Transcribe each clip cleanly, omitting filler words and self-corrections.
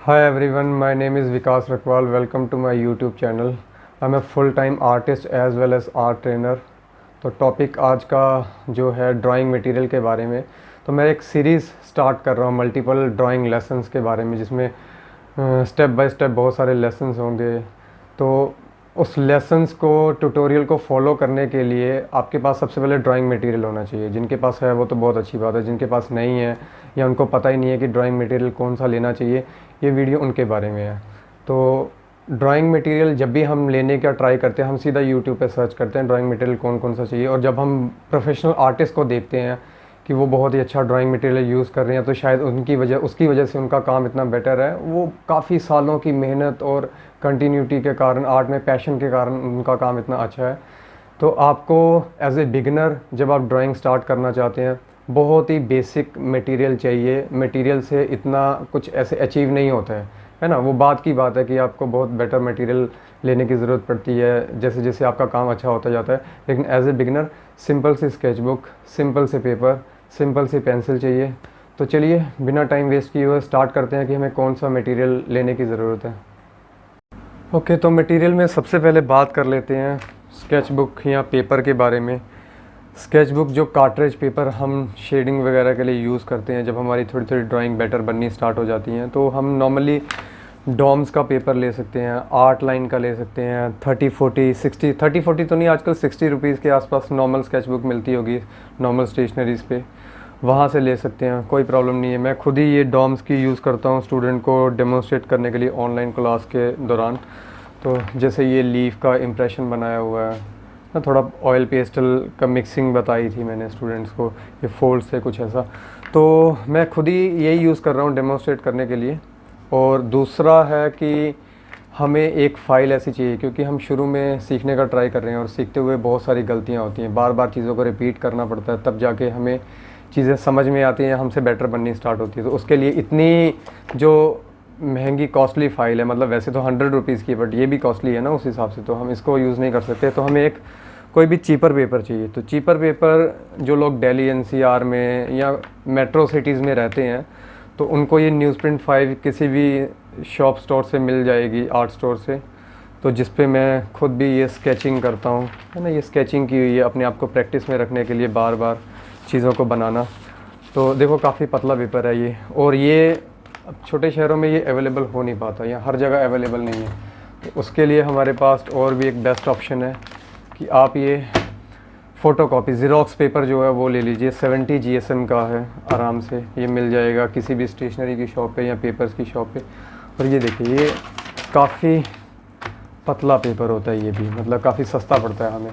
Hi everyone, my name is Vikas Rakwal. Welcome to my YouTube channel. I'm a full-time artist as well as art trainer. तो topic आज का जो है drawing material के बारे में। तो मैं एक सीरीज़ स्टार्ट कर रहा हूँ मल्टीपल ड्राइंग लेसन्स के बारे में, जिसमें स्टेप बाय स्टेप बहुत सारे लेसन्स होंगे। तो उस लेसन्स को ट्यूटोरियल को फॉलो करने के लिए आपके पास सबसे पहले ड्राइंग मटेरियल होना चाहिए। जिनके पास है वो तो बहुत अच्छी बात है, जिनके पास नहीं है या उनको पता ही नहीं है कि ड्राइंग मटेरियल कौन सा लेना चाहिए, ये वीडियो उनके बारे में है। तो ड्राइंग मटेरियल जब भी हम लेने का ट्राई करते हैं, हम सीधा यूट्यूब पे सर्च करते हैं ड्राइंग मटेरियल कौन कौन सा चाहिए। और जब हम प्रोफेशनल आर्टिस्ट को देखते हैं कि वो बहुत ही अच्छा ड्राइंग मटेरियल यूज़ कर रहे हैं, तो शायद उसकी वजह से उनका काम इतना बेटर है। वो काफ़ी सालों की मेहनत और कंटिन्यूटी के कारण, आर्ट में पैशन के कारण उनका काम इतना अच्छा है। तो आपको एज ए बिगिनर जब आप ड्राइंग स्टार्ट करना चाहते हैं, बहुत ही बेसिक मटेरियल चाहिए। मटेरियल से इतना कुछ ऐसे अचीव नहीं होता है ना। वो बात की बात है कि आपको बहुत बेटर मटेरियल लेने की ज़रूरत पड़ती है जैसे जैसे आपका काम अच्छा होता जाता है। लेकिन एज ए बिगिनर सिंपल सी स्केच बुक, सिंपल से पेपर, सिंपल सी पेंसिल चाहिए। तो चलिए बिना टाइम वेस्ट किए हुए स्टार्ट करते हैं कि हमें कौन सा मटेरियल लेने की ज़रूरत है। ओके, तो मटेरियल में सबसे पहले बात कर लेते हैं स्केच बुक या पेपर के बारे में। स्केच बुक जो कार्ट्रिज पेपर हम शेडिंग वगैरह के लिए यूज़ करते हैं, जब हमारी थोड़ी थोड़ी ड्राइंग बेटर बननी स्टार्ट हो जाती हैं, तो हम नॉर्मली डॉम्स का पेपर ले सकते हैं, आर्ट लाइन का ले सकते हैं। 30-40 तो नहीं, आजकल 60 रुपीज़ के आसपास नॉर्मल स्केच बुक मिलती होगी नॉर्मल स्टेशनरीज़ पे, वहाँ से ले सकते हैं, कोई प्रॉब्लम नहीं है। मैं खुद ही ये डॉम्स की यूज़ करता हूँ स्टूडेंट को डेमोन्स्ट्रेट करने के लिए ऑनलाइन क्लास के दौरान। तो जैसे ये लीफ का इम्प्रेशन बनाया हुआ है ना, थोड़ा ऑयल पेस्टल का मिक्सिंग बताई थी मैंने स्टूडेंट्स को, ये फोल्ड से कुछ ऐसा। तो मैं खुद ही यही यूज़ कर रहा हूँ डेमोन्स्ट्रेट करने के लिए। और दूसरा है कि हमें एक फ़ाइल ऐसी चाहिए, क्योंकि हम शुरू में सीखने का ट्राई कर रहे हैं और सीखते हुए बहुत सारी गलतियाँ होती हैं, बार बार चीज़ों को रिपीट करना पड़ता है, तब जाके हमें चीज़ें समझ में आती हैं, हमसे बेटर बननी स्टार्ट होती है। तो उसके लिए इतनी जो महंगी कॉस्टली फ़ाइल है, मतलब वैसे तो 100 रुपीज़ की, बट ये भी कॉस्टली है ना उस हिसाब से, तो हम इसको यूज़ नहीं कर सकते। तो हमें एक कोई भी चीपर पेपर चाहिए। तो चीपर पेपर जो लोग दिल्ली एनसीआर में या मेट्रो सिटीज़ में रहते हैं, तो उनको ये न्यूज़ प्रिंट 5 किसी भी शॉप स्टोर से मिल जाएगी, आर्ट स्टोर से। तो जिस पे मैं खुद भी ये स्केचिंग करता हूँ, है ना, ये स्केचिंग की हुई है अपने आप को प्रैक्टिस में रखने के लिए, बार बार चीज़ों को बनाना। तो देखो काफ़ी पतला पेपर है ये, और ये अब छोटे शहरों में ये अवेलेबल हो नहीं पाता, या हर जगह अवेलेबल नहीं है। तो उसके लिए हमारे पास और भी एक बेस्ट ऑप्शन है कि आप ये फ़ोटोकॉपी ज़ेरॉक्स पेपर जो है वो ले लीजिए। 70 GSM का है, आराम से ये मिल जाएगा किसी भी स्टेशनरी की शॉप पे या पेपर्स की शॉप पे। और ये देखिए, ये काफ़ी पतला पेपर होता है ये भी, मतलब काफ़ी सस्ता पड़ता है हमें,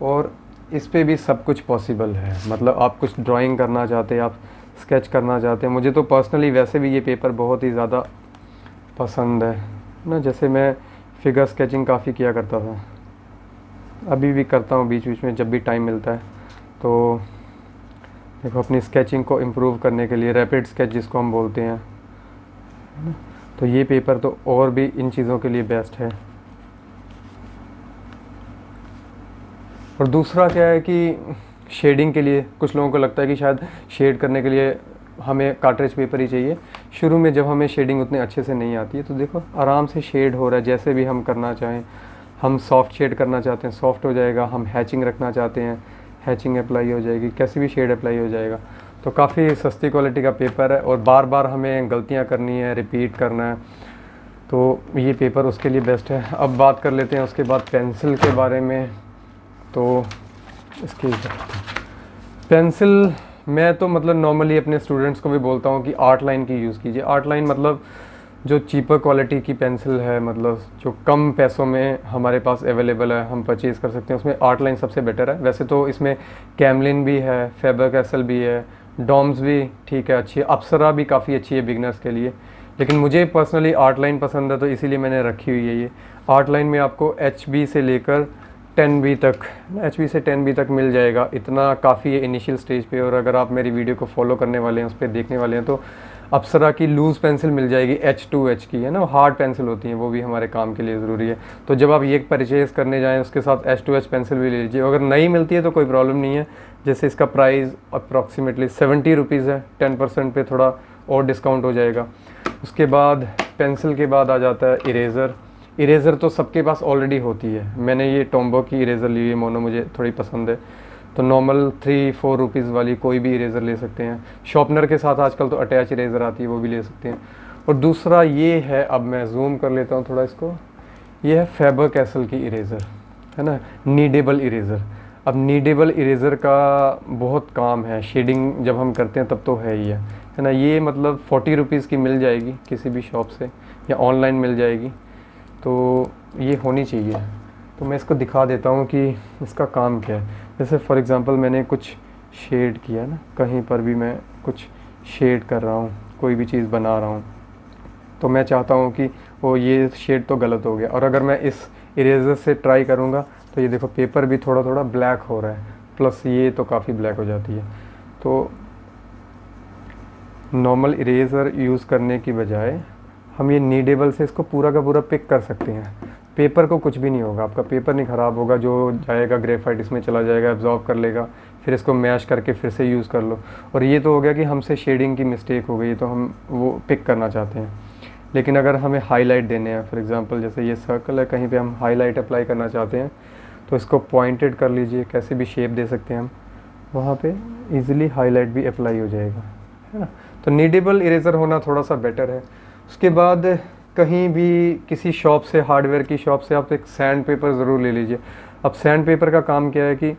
और इस पे भी सब कुछ पॉसिबल है। मतलब आप कुछ ड्राइंग करना चाहते हैं, आप स्केच करना चाहते हैं। मुझे तो पर्सनली वैसे भी ये पेपर बहुत ही ज़्यादा पसंद है ना। जैसे मैं फिगर स्केचिंग काफ़ी किया करता था, अभी भी करता हूँ बीच बीच में जब भी टाइम मिलता है। तो देखो अपनी स्केचिंग को इम्प्रूव करने के लिए, रैपिड स्केच जिसको हम बोलते हैं, तो ये पेपर तो और भी इन चीज़ों के लिए बेस्ट है। और दूसरा क्या है कि शेडिंग के लिए कुछ लोगों को लगता है कि शायद शेड करने के लिए हमें कार्ट्रिज पेपर ही चाहिए। शुरू में जब हमें शेडिंग उतने अच्छे से नहीं आती है, तो देखो आराम से शेड हो रहा है, जैसे भी हम करना चाहें। हम सॉफ्ट शेड करना चाहते हैं, सॉफ्ट हो जाएगा। हम हैचिंग रखना चाहते हैं, हैचिंग अप्लाई हो जाएगी, कैसी भी शेड अप्लाई हो जाएगा। तो काफ़ी सस्ती क्वालिटी का पेपर है, और बार बार हमें गलतियाँ करनी है, रिपीट करना है, तो ये पेपर उसके लिए बेस्ट है। अब बात कर लेते हैं उसके बाद पेंसिल के बारे में। तो इसकी पेंसिल मैं तो मतलब नॉर्मली अपने स्टूडेंट्स को भी बोलता हूँ कि आर्ट लाइन की यूज़ कीजिए। आर्ट लाइन मतलब जो चीपर क्वालिटी की पेंसिल है, मतलब जो कम पैसों में हमारे पास अवेलेबल है, हम परचेज़ कर सकते हैं, उसमें आर्ट लाइन सबसे बेटर है। वैसे तो इसमें कैमलिन भी है, फेबर कैसल भी है, डॉम्स भी ठीक है, अच्छी है, अप्सरा भी काफ़ी अच्छी है बिगनर्स के लिए। लेकिन मुझे पर्सनली आर्ट लाइन पसंद है, तो इसीलिए मैंने रखी हुई है ये। आर्ट लाइन में आपको HB से लेकर 10B तक, HB से 10B तक मिल जाएगा, इतना काफ़ी है इनिशियल स्टेज पे। और अगर आप मेरी वीडियो को फॉलो करने वाले हैं, उस पर देखने वाले हैं, तो अप्सरा की लूज़ पेंसिल मिल जाएगी, H2H की, है ना, हार्ड पेंसिल होती हैं, वो भी हमारे काम के लिए ज़रूरी है। तो जब आप ये परचेज़ करने जाएँ, उसके साथ H2H पेंसिल भी ले लीजिए। अगर नहीं मिलती है तो कोई प्रॉब्लम नहीं है, जैसे इसका प्राइस अप्रॉक्सीमेटली 70 रुपीज़ है, 10% पे थोड़ा और डिस्काउंट हो जाएगा। उसके बाद पेंसिल के बाद आ जाता है इरेज़र। इरेज़र तो सबके पास ऑलरेडी होती है। मैंने ये टॉम्बो की इरेज़र ली है, मोनो मुझे थोड़ी पसंद है। तो नॉर्मल 3-4 रुपीज़ वाली कोई भी इरेज़र ले सकते हैं। शॉर्पनर के साथ आजकल तो अटैच इरेज़र आती है, वो भी ले सकते हैं। और दूसरा ये है, अब मैं जूम कर लेता हूँ थोड़ा इसको, ये है फैबर कैसल की इरेज़र, है ना, नीडेबल इरेज़र। अब नीडेबल इरेज़र का बहुत काम है, शेडिंग जब हम करते हैं तब तो है ही है ना। ये मतलब 40 रुपीज़ की मिल जाएगी किसी भी शॉप से, या ऑनलाइन मिल जाएगी, तो ये होनी चाहिए। तो मैं इसको दिखा देता हूँ कि इसका काम क्या है। जैसे फॉर एग्ज़ाम्पल मैंने कुछ शेड किया ना, कहीं पर भी मैं कुछ शेड कर रहा हूँ, कोई भी चीज़ बना रहा हूँ, तो मैं चाहता हूँ कि वो ये शेड तो गलत हो गया, और अगर मैं इस इरेज़र से ट्राई करूँगा तो ये देखो पेपर भी थोड़ा थोड़ा ब्लैक हो रहा है, प्लस ये तो काफ़ी ब्लैक हो जाती है। तो नॉर्मल इरेज़र यूज़ करने की बजाय हम ये नीडेबल से इसको पूरा का पूरा पिक कर सकते हैं। पेपर को कुछ भी नहीं होगा, आपका पेपर नहीं ख़राब होगा, जो जाएगा ग्रेफाइट इसमें चला जाएगा, एब्जॉर्ब कर लेगा, फिर इसको मैश करके फिर से यूज़ कर लो। और ये तो हो गया कि हमसे शेडिंग की मिस्टेक हो गई, तो हम वो पिक करना चाहते हैं। लेकिन अगर हमें हाईलाइट देने हैं, फॉर एग्ज़ाम्पल जैसे ये सर्कल है, कहीं पे हम हाईलाइट अप्लाई करना चाहते हैं, तो इसको पॉइंटेड कर लीजिए, कैसे भी शेप दे सकते हैं हम, वहाँ पे इजीली हाईलाइट भी अप्लाई हो जाएगा, है ना। तो नीडेबल इरेज़र होना थोड़ा सा बेटर है। उसके बाद कहीं भी किसी शॉप से, हार्डवेयर की शॉप से आप एक सैंड पेपर ज़रूर ले लीजिए। अब सैंड पेपर का काम क्या है कि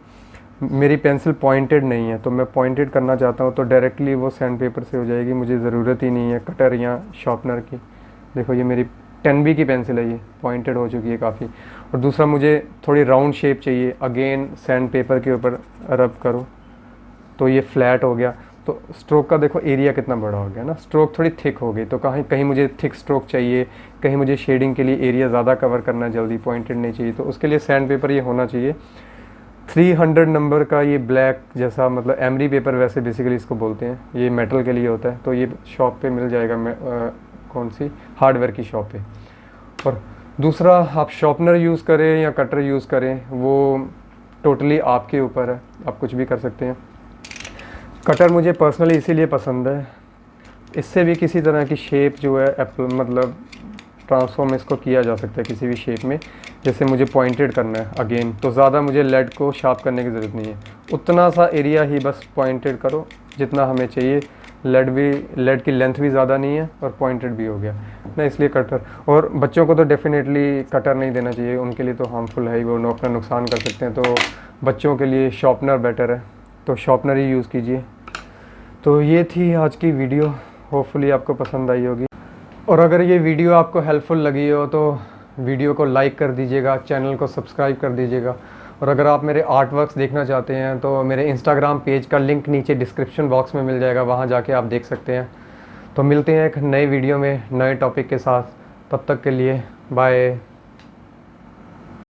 मेरी पेंसिल पॉइंटेड नहीं है, तो मैं पॉइंटेड करना चाहता हूँ तो डायरेक्टली वो सैंड पेपर से हो जाएगी, मुझे ज़रूरत ही नहीं है कटर या शार्पनर की। देखो ये मेरी 10B की पेंसिल है, ये पॉइंटेड हो चुकी है काफ़ी। और दूसरा मुझे थोड़ी राउंड शेप चाहिए, अगेन सैंड पेपर के ऊपर रब करो तो ये फ्लैट हो गया। तो स्ट्रोक का देखो एरिया कितना बड़ा हो गया ना, स्ट्रोक थोड़ी थिक हो गई, तो कहीं कहीं मुझे थिक स्ट्रोक चाहिए, कहीं मुझे शेडिंग के लिए एरिया ज़्यादा कवर करना है, जल्दी पॉइंटेड नहीं चाहिए, तो उसके लिए सैंड पेपर ये होना चाहिए। 300 नंबर का ये ब्लैक जैसा, मतलब एमरी पेपर वैसे बेसिकली इसको बोलते हैं, ये मेटल के लिए होता है, तो ये शॉप पे मिल जाएगा, कौन सी हार्डवेयर की शॉप पे। और दूसरा, आप शॉर्पनर यूज़ करें या कटर यूज़ करें, वो टोटली आपके ऊपर है, आप कुछ भी कर सकते हैं। कटर मुझे पर्सनली इसीलिए पसंद है, इससे भी किसी तरह की शेप जो है मतलब ट्रांसफॉर्म इसको किया जा सकता है किसी भी शेप में। जैसे मुझे पॉइंटेड करना है अगेन, तो ज़्यादा मुझे लेड को शार्प करने की ज़रूरत नहीं है, उतना सा एरिया ही बस पॉइंटेड करो जितना हमें चाहिए। लेड की लेंथ भी ज़्यादा नहीं है और पॉइंटेड भी हो गया ना, इसलिए कटर। और बच्चों को तो डेफिनेटली कटर नहीं देना चाहिए, उनके लिए तो हार्मफुल है ही, वो अपना नुकसान कर सकते हैं। तो बच्चों के लिए शॉर्पनर बेटर है, तो शॉर्पनर ही यूज़ कीजिए। तो ये थी आज की वीडियो, होपफुली आपको पसंद आई होगी। और अगर ये वीडियो आपको हेल्पफुल लगी हो तो वीडियो को लाइक कर दीजिएगा, चैनल को सब्सक्राइब कर दीजिएगा। और अगर आप मेरे आर्ट वर्क्स देखना चाहते हैं तो मेरे इंस्टाग्राम पेज का लिंक नीचे डिस्क्रिप्शन बॉक्स में मिल जाएगा, वहाँ जाके आप देख सकते हैं। तो मिलते हैं एक नए वीडियो में नए टॉपिक के साथ, तब तक के लिए बाय।